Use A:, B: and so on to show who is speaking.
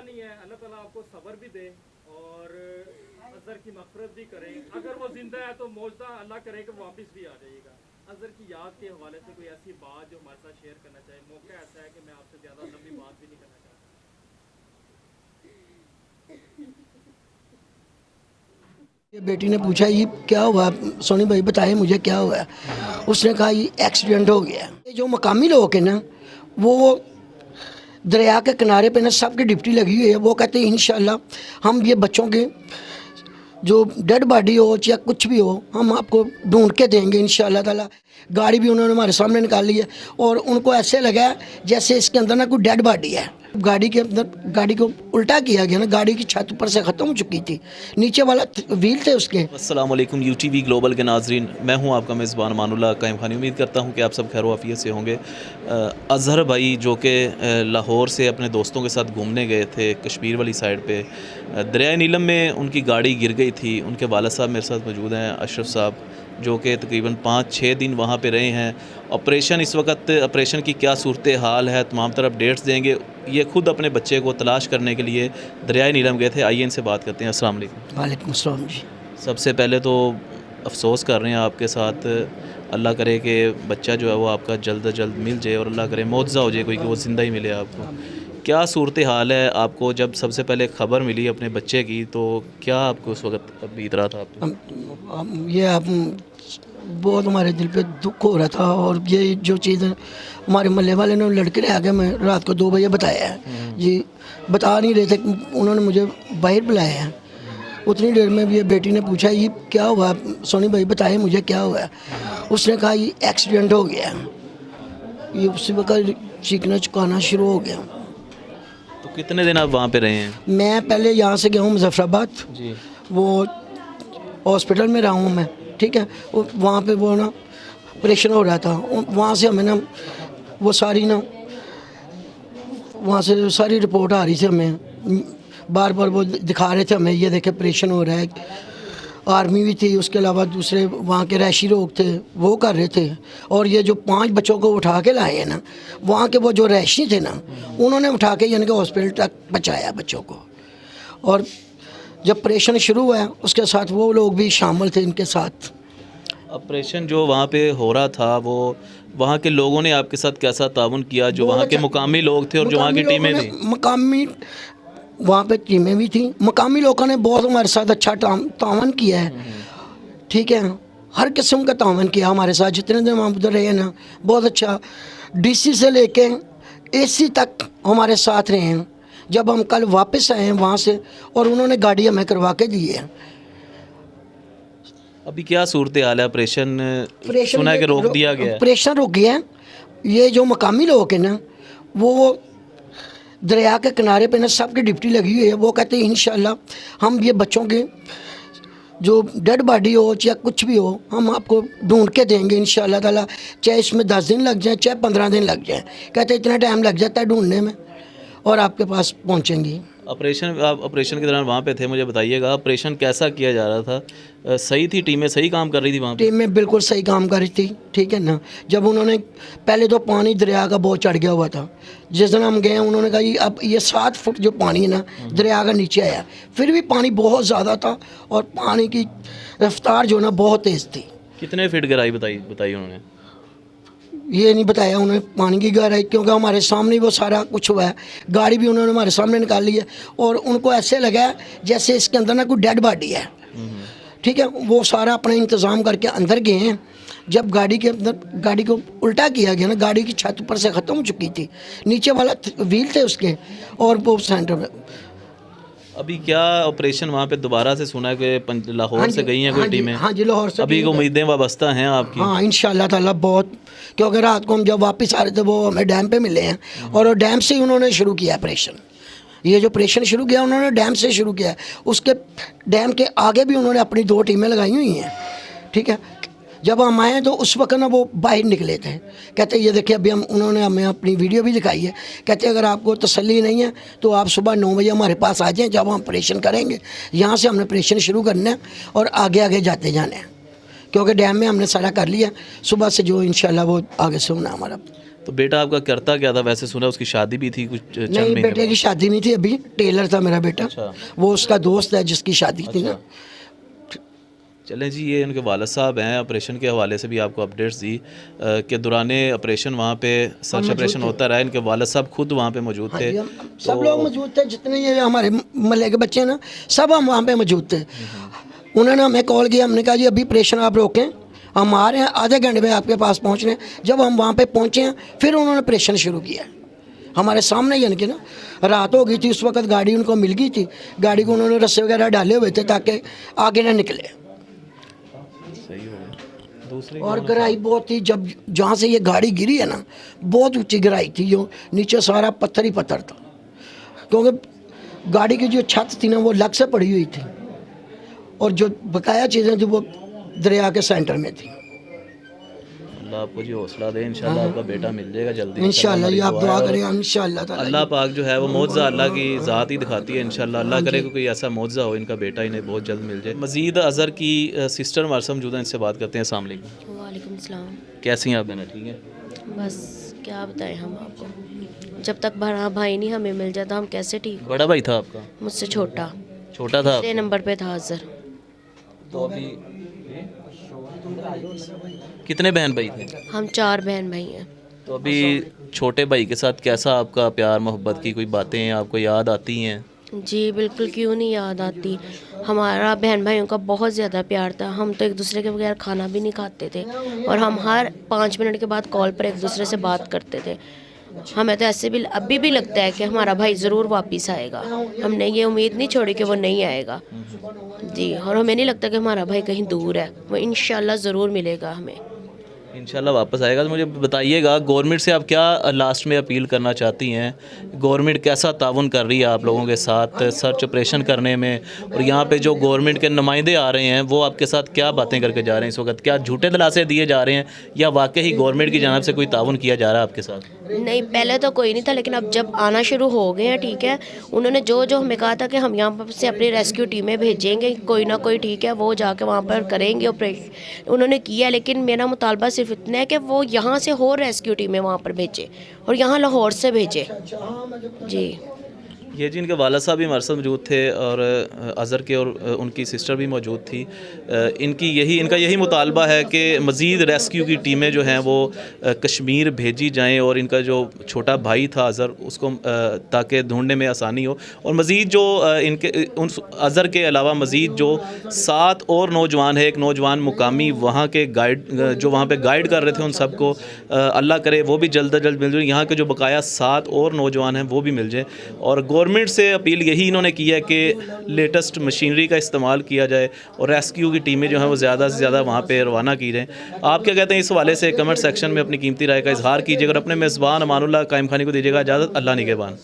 A: नहीं है, अल्लाह ताला आपको सब्र भी दे और अजहर की मग़फ़िरत भी करें। अगर वो जिंदा है तो मौजदा अल्लाह करे कि वापस भी आ जाइएगा। अजहर की याद के हवाले से कोई ऐसी बात जो हमारे साथ शेयर करना चाहे, मौका ऐसा है कि मैं आपसे ज़्यादा लंबी बात भी नहीं करना चाहता।
B: ये बेटी ने पूछा ये क्या हुआ, सोनी भाई बताए मुझे क्या हुआ है। उसने कहा ये एक्सीडेंट हो गया। ये जो मकामी लोग हैं ना, वो दरिया के किनारे पे ना सबकी डिप्टी लगी हुई है। वो कहते हैं इंशाल्लाह हम ये बच्चों के जो डेड बॉडी हो या कुछ भी हो हम आपको ढूंढ के देंगे इंशाल्लाह ताला। गाड़ी भी उन्होंने हमारे सामने निकाल ली है और उनको ऐसे लगा जैसे इसके अंदर ना कोई डेड बॉडी है। गाड़ी के अंदर गाड़ी को उल्टा किया गया ना, गाड़ी की छत ऊपर से ख़त्म हो चुकी थी, नीचे वाला व्हील थे उसके।
C: अस्सलाम वालेकुम UTV ग्लोबल के नाजरीन, मैं हूं आपका मेज़बान मानुल्लाह कायम खानी। उम्मीद करता हूं कि आप सब खैर वाफियत से होंगे। अज़हर भाई जो कि लाहौर से अपने दोस्तों के साथ घूमने गए थे कश्मीर वाली साइड पे, दरिया नीलम में उनकी गाड़ी गिर गई थी। उनके वालिद साहब मेरे साथ मौजूद हैं, अशरफ साहब, जो कि तकरीबन 5-6 दिन वहाँ पे रहे हैं। ऑपरेशन इस वक्त ऑपरेशन की क्या सूरत हाल है, तमाम तरफ अपडेट्स देंगे। ये खुद अपने बच्चे को तलाश करने के लिए दरिया नीलम गए थे। आइए इनसे बात करते हैं। अस्सलाम वालेकुम।
B: वालेकुम अस्सलाम जी।
C: सबसे पहले तो अफसोस कर रहे हैं आपके साथ। अल्लाह करे कि बच्चा जो है वो आपका जल्द अज जल्द मिल जाए और अल्लाह करे मौजज़ा हो जाए कोई कि वो ज़िंदा ही मिले आपको। क्या सूरत हाल है आपको जब सबसे पहले खबर मिली अपने बच्चे की, तो क्या आपको उस वक्त बीत रहा था आपको?
B: ये आप बहुत हमारे दिल पे दुख हो रहा था। और ये जो चीज़ हमारे मोहल्ले वाले ने लड़के ने आके मैं रात को 2 बजे बताया है जी, बता नहीं रहे थे, उन्होंने मुझे बाहर बुलाया है। उतनी देर में ये बेटी ने पूछा ये क्या हुआ, सोनी भाई बताए मुझे क्या हुआ है। उसने कहा ये एक्सीडेंट हो गया। ये उसी वक्त चीखना चुकाना शुरू हो गया।
C: तो कितने दिन आप वहाँ पे रहे हैं?
B: मैं पहले यहाँ से गया हूँ मुजफ्फराबाद,
C: जी।
B: वो हॉस्पिटल में रहा हूँ मैं, ठीक है। वहाँ पे वो ना ऑपरेशन हो रहा था, वहाँ से हमें ना वो सारी ना वहाँ से सारी रिपोर्ट आ रही थी हमें, बार बार वो दिखा रहे थे हमें, ये देखे ऑपरेशन हो रहा है। आर्मी भी थी, उसके अलावा दूसरे वहाँ के रैशी लोग थे वो कर रहे थे। और ये जो 5 बच्चों को उठा के लाए हैं ना, वहाँ के वो जो रैशी थे ना, उन्होंने उठा के यानी कि हॉस्पिटल तक पहुँचाया बच्चों को। और जब ऑपरेशन शुरू हुआ उसके साथ वो लोग भी शामिल थे इनके साथ।
C: ऑपरेशन जो वहाँ पे हो रहा था, वो वहाँ के लोगों ने आपके साथ कैसा ताउन किया, जो वहाँ के मुकामी लोग थे और जो वहाँ की टीमें थी?
B: मुकामी वहाँ पे टीमें भी थी, मुकामी लोगों ने बहुत हमारे साथ अच्छा तावन किया है, ठीक है। हर किस्म का तावन किया हमारे साथ, जितने दिन हम उधर रहे ना, बहुत अच्छा। DC से लेके AC तक हमारे साथ रहे हैं। जब हम कल वापस आए हैं वहाँ से, और उन्होंने गाड़ी हमें करवा के दी है।
C: अभी क्या सूरत हाल है? ऑपरेशन सुना है कि रोक दिया गया है।
B: ऑपरेशन रुक गया है। ये जो मकामी लोग हैं ना, वो दरिया के किनारे पे ना सबकी डिप्टी लगी हुई है। वो कहते हैं इंशाल्लाह हम ये बच्चों के जो डेड बॉडी हो या कुछ भी हो हम आपको ढूंढ के देंगे इंशाल्लाह ताला। चाहे इसमें 10 दिन लग जाए, चाहे 15 दिन लग जाए, कहते इतना टाइम लग जाता है ढूंढने में, और आपके पास पहुँचेंगी।
C: आप ऑपरेशन के दौरान वहाँ पे थे, मुझे बताइएगा ऑपरेशन कैसा किया जा रहा था? सही थी टीमें, सही काम कर रही थी वहाँ पे?
B: टीम में बिल्कुल सही काम कर रही थी, ठीक है ना। जब उन्होंने पहले तो पानी दरिया का बहुत चढ़ गया हुआ था, जिस दिन हम गए उन्होंने कहा अब ये 7 फुट जो पानी है ना दरिया का नीचे आया, फिर भी पानी बहुत ज़्यादा था और पानी की रफ्तार जो ना बहुत तेज़ थी।
C: कितने फीट गहराई बताई उन्होंने?
B: ये नहीं बताया उन्होंने पानी की गहराई, क्योंकि हमारे सामने वो सारा कुछ हुआ है। गाड़ी भी उन्होंने हमारे सामने निकाल ली है और उनको ऐसे लगा जैसे इसके अंदर ना कोई डेड बॉडी है, ठीक है। वो सारा अपना इंतज़ाम करके अंदर गए हैं। जब गाड़ी के अंदर गाड़ी को उल्टा किया गया ना, गाड़ी की छत ऊपर से ख़त्म हो चुकी थी, नीचे वाला व्हील थे उसके, और वो सेंटर में।
C: अभी क्या ऑपरेशन वहाँ पे दोबारा से सुना है कि लाहौर से गई हैं कोई टीमें?
B: हाँ जी, लाहौर से।
C: अभी उम्मीदें वाबस्ता हैं आपकी?
B: हाँ इंशाल्लाह ताला बहुत, क्योंकि रात को हम जब वापस आ रहे थे वो हमें डैम पे मिले हैं, और वो डैम से ही उन्होंने शुरू किया ऑपरेशन। ये जो ऑपरेशन शुरू किया उन्होंने डैम से शुरू किया है। उसके डैम के आगे भी उन्होंने अपनी 2 टीमें लगाई हुई हैं, ठीक है। जब हम आए तो उस वक्त ना वो बाहर निकले थे, कहते ये देखिए अभी उन्होंने हमें अपनी वीडियो भी दिखाई है, कहते अगर आपको तसल्ली नहीं है तो आप सुबह 9 बजे हमारे पास आ जाएं, जब हम ऑपरेशन करेंगे। यहाँ से हमने ऑपरेशन शुरू करना है और आगे आगे जाते जाना है, क्योंकि डैम में हमने सारा कर लिया। सुबह से जो इंशाल्लाह वो आगे से होना हमारा।
C: तो बेटा आपका करता क्या था? वैसे सुना उसकी शादी भी थी कुछ चंद
B: नहीं,
C: महीने
B: बेटे की शादी नहीं थी अभी, टेलर था मेरा बेटा।
C: अच्छा।
B: वो उसका दोस्त है जिसकी शादी थी ना।
C: चलें जी, ये उनके वालिद साहब हैं। ऑपरेशन के हवाले से भी आपको अपडेट्स दी कि दौरान ऑपरेशन वहाँ पे सर्च ऑपरेशन होता रहा। इनके वालिद साहब खुद वहाँ पे मौजूद थे।
B: सब लोग मौजूद थे, जितने ये हमारे महल्ले के बच्चे हैं ना, सब हम वहाँ पे मौजूद थे। उन्होंने हमें कॉल किया, हमने कहा जी अभी ऑपरेशन आप रोकें, हम आ रहे हैं, आधे घंटे में आपके पास पहुँच रहे हैं। जब हम वहाँ पे पहुँचे हैं फिर उन्होंने ऑपरेशन शुरू किया हमारे सामने, यानी कि ना रात हो गई थी उस वक्त, गाड़ी उनको मिल गई थी, गाड़ी को उन्होंने रस्से वगैरह डाले हुए थे ताकि आगे ना निकले।
C: सही हो गया। दूसरी
B: और गहराई बहुत थी, जब जहाँ से ये गाड़ी गिरी है ना, बहुत ऊंची गहराई थी, जो नीचे सारा पत्थर ही पत्थर था, क्योंकि गाड़ी की जो छत थी ना वो लग से पड़ी हुई थी, और जो बकाया चीज़ें थी वो दरिया के सेंटर में थी।
C: अल्लाह आपको जी हौसला दे, इंशाल्लाह आपका बेटा मिल जाएगा जल्दी।
B: इंशाल्लाह, ये आप दुआ करें इंशाल्लाह ताला।
C: अल्लाह पाक जो है वो मौजज़ा अल्लाह की ज़ात ही दिखाती है। इंशाल्लाह अल्लाह करे कि कोई ऐसा मौजज़ा हो, इनका बेटा इन्हें बहुत जल्द मिल जाए। मज़ीद अज़हर की सिस्टर हमारे साथ मौजूद हैं, इनसे बात करते हैं। अस्सलाम वालेकुम।
D: वालेकुम सलाम।
C: कैसी हैं आप बहना? ठीक है।
D: बस क्या बताएं हम आपको, जब तक बड़ा भाई नहीं हमें मिल जाता हम कैसे ठीक।
C: बड़ा भाई था आपका?
D: मुझसे छोटा,
C: छोटा था?
D: 6 नंबर पे था अजहर।
C: तो अभी कितने बहन भाई थे?
D: हम 4 बहन भाई हैं।
C: तो अभी छोटे भाई के साथ कैसा आपका प्यार मोहब्बत की कोई बातें आपको याद आती हैं?
D: जी बिल्कुल, क्यों नहीं याद आती। हमारा बहन भाइयों का बहुत ज़्यादा प्यार था। हम तो एक दूसरे के बगैर खाना भी नहीं खाते थे, और हम हर 5 मिनट के बाद कॉल पर एक दूसरे से बात करते थे। हमें तो ऐसे भी अभी भी लगता है कि हमारा भाई ज़रूर वापस आएगा। हमने ये उम्मीद नहीं छोड़ी कि वो नहीं आएगा जी, और हमें नहीं लगता कि हमारा भाई कहीं दूर है, वो इंशाल्लाह ज़रूर मिलेगा हमें।
C: इंशाल्लाह वापस आएगा। तो मुझे बताइएगा, गवर्नमेंट से आप क्या लास्ट में अपील करना चाहती हैं? गवर्नमेंट कैसा ताउन कर रही है आप लोगों के साथ सर्च ऑपरेशन करने में, और यहाँ पे जो गवर्नमेंट के नुमाइंदे आ रहे हैं वो आपके साथ क्या बातें करके जा रहे हैं इस वक्त? क्या झूठे दिलासे दिए जा रहे हैं या वाकई ही गवर्नमेंट की जानिब से कोई ताउन किया जा रहा है आपके साथ?
D: नहीं, पहले तो कोई नहीं था, लेकिन अब जब आना शुरू हो गए हैं, ठीक है, उन्होंने जो जो हमें कहा था कि हम यहाँ पर से अपनी रेस्क्यू टीमें भेजेंगे, कोई ना कोई, ठीक है, वो जाके वहाँ पर करेंगे ऑपरेशन, उन्होंने किया। लेकिन मेरा मुतालबा सिर्फ इतना है कि वो यहाँ से हो रेस्क्यू टीमें वहाँ पर भेजे, और यहाँ लाहौर से भेजे जी।
C: ये जी इनके वाला साहब भी हमारे साथ मौजूद थे, और अज़हर के और उनकी सिस्टर भी मौजूद थी। इनका यही मुतालबा है कि मज़ीद रेस्क्यू की टीमें जो हैं वो कश्मीर भेजी जाएं, और इनका जो छोटा भाई था अज़हर, उसको ताकि ढूंढने में आसानी हो। और मज़ीद जो इनके उन अज़हर के अलावा मज़ीद जो 7 और नौजवान है, एक नौजवान मुकामी वहाँ के गाइड जो वहाँ पे गाइड कर रहे थे, उन सबको अल्लाह करे वो भी जल्द अज जल्द मिल जाए। यहाँ के जो बकाया 7 और नौजवान हैं वो भी मिल जाए। और गवर्नमेंट से अपील यही इन्होंने की है कि लेटेस्ट मशीनरी का इस्तेमाल किया जाए और रेस्क्यू की टीमें जो हैं वो ज़्यादा से ज़्यादा वहाँ पे रवाना की जाएँ। आप क्या कहते हैं इस हवाले से? कमेंट सेक्शन में अपनी कीमती राय का इजहार कीजिएगा, और अपने मेज़बान अमानुल्लाह कायम खानी को दीजिएगा इजाज़त। अल्लाह निगहबान।